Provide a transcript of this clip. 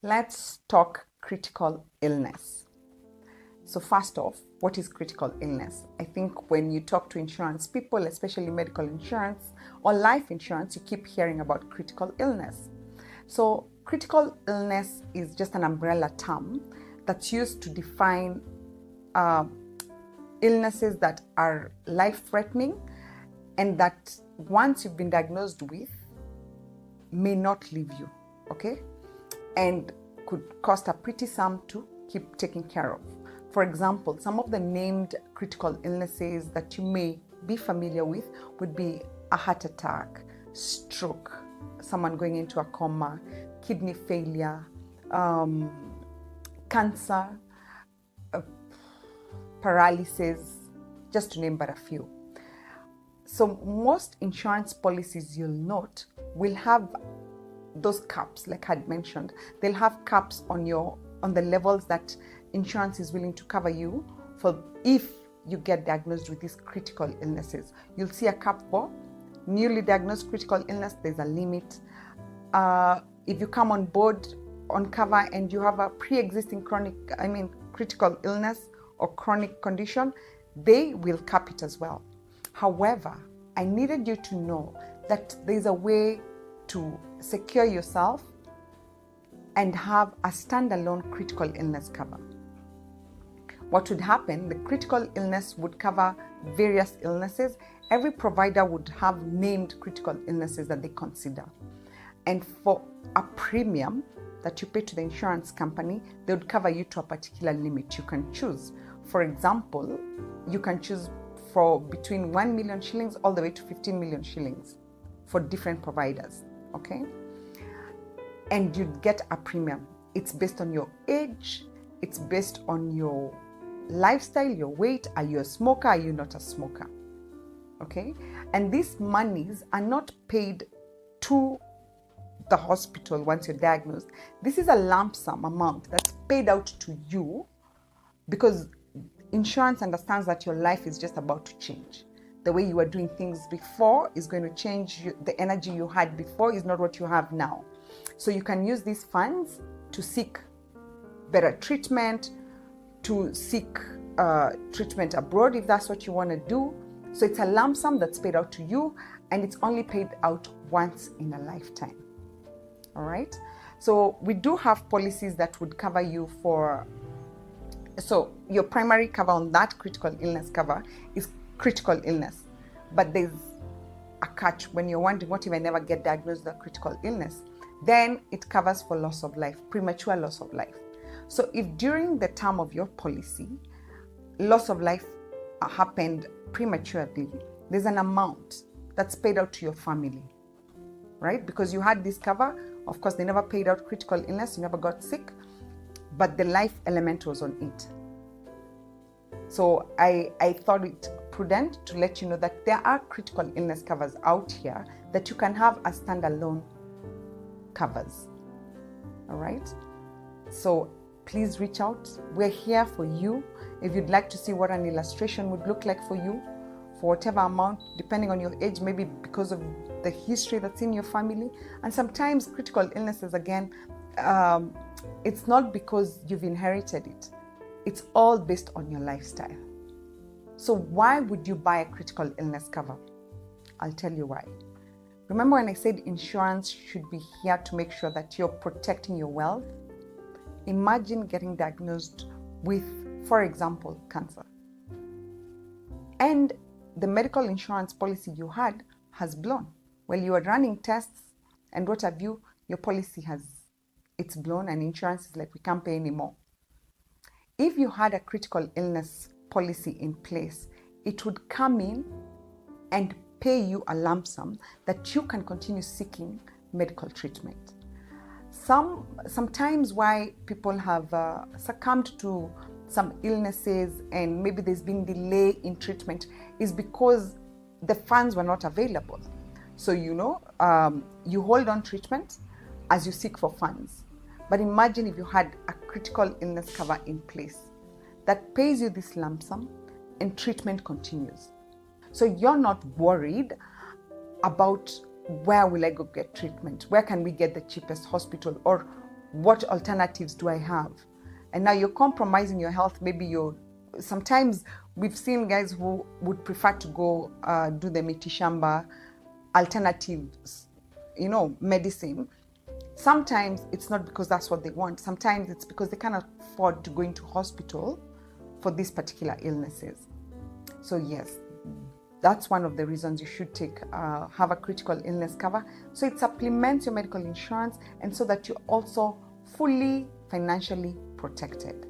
Let's talk critical illness. So first off, what is critical illness? I think when you talk to insurance people, especially medical insurance or life insurance, you keep hearing about critical illness. So critical illness is just an umbrella term that's used to define uh, illnesses that are life-threatening and that once you've been diagnosed with may not leave you, okay? And could cost a pretty sum to keep taking care of. For example, some of the named critical illnesses that you may be familiar with would be a heart attack, stroke, someone going into a coma, kidney failure, cancer, paralysis, just to name but a few. So most insurance policies, you'll note, will have those caps, like I had mentioned. They'll have caps on the levels that insurance is willing to cover you for if you get diagnosed with these critical illnesses. You'll see a cap for newly diagnosed critical illness. There's a limit. If you come on board on cover and you have a pre-existing critical illness or chronic condition, they will cap it as well. However, I needed you to know that there's a way to secure yourself and have a standalone critical illness cover. What would happen? The critical illness would cover various illnesses. Every provider would have named critical illnesses that they consider. And for a premium that you pay to the insurance company, they would cover you to a particular limit. You can choose. For example, you can choose for between 1 million shillings all the way to 15 million shillings for different providers, okay? And you'd get a premium. It's based on your age, it's based on your lifestyle, your weight. Are you a smoker? Are you not a smoker? Okay? And these monies are not paid to the hospital once you're diagnosed. This is a lump sum amount that's paid out to you because insurance understands that your life is just about to change. The way you were doing things before is going to change. The energy you had before is not what you have now. So you can use these funds to seek better treatment, to seek treatment abroad if that's what you want to do. So it's a lump sum that's paid out to you, and it's only paid out once in a lifetime. All right? So we do have policies that would cover you for... So your primary cover on that critical illness cover is critical illness. But there's a catch. When you're wondering, what if I never get diagnosed with a critical illness? Then it covers for loss of life, premature loss of life. So if during the term of your policy, loss of life happened prematurely, there's an amount that's paid out to your family, right? Because you had this cover. Of course, they never paid out critical illness. You never got sick, but the life element was on it. So I thought it prudent to let you know that there are critical illness covers out here that you can have as standalone covers. All right? So please reach out. We're here for you. If you'd like to see what an illustration would look like for you, for whatever amount, depending on your age, maybe because of the history that's in your family. And sometimes critical illnesses, again, it's not because you've inherited it. It's all based on your lifestyle. So why would you buy a critical illness cover? I'll tell you why. Remember when I said insurance should be here to make sure that you're protecting your wealth? Imagine getting diagnosed with, for example, cancer. And the medical insurance policy you had has blown. Well, you are running tests and what have you, your policy it's blown and insurance is like, we can't pay anymore. If you had a critical illness policy in place, it would come in and pay you a lump sum that you can continue seeking medical treatment. Sometimes why people have succumbed to some illnesses and maybe there's been delay in treatment is because the funds were not available. So, you hold on treatment as you seek for funds. But imagine if you had a critical illness cover in place that pays you this lump sum and treatment continues. So you're not worried about where will I go get treatment? Where can we get the cheapest hospital? Or what alternatives do I have? And now you're compromising your health. Maybe sometimes we've seen guys who would prefer to go do the mitishamba alternatives, medicine. Sometimes it's not because that's what they want. Sometimes it's because they can't afford to go into hospital for these particular illnesses. So yes, that's one of the reasons you should have a critical illness cover, so it supplements your medical insurance and so that you're also fully financially protected.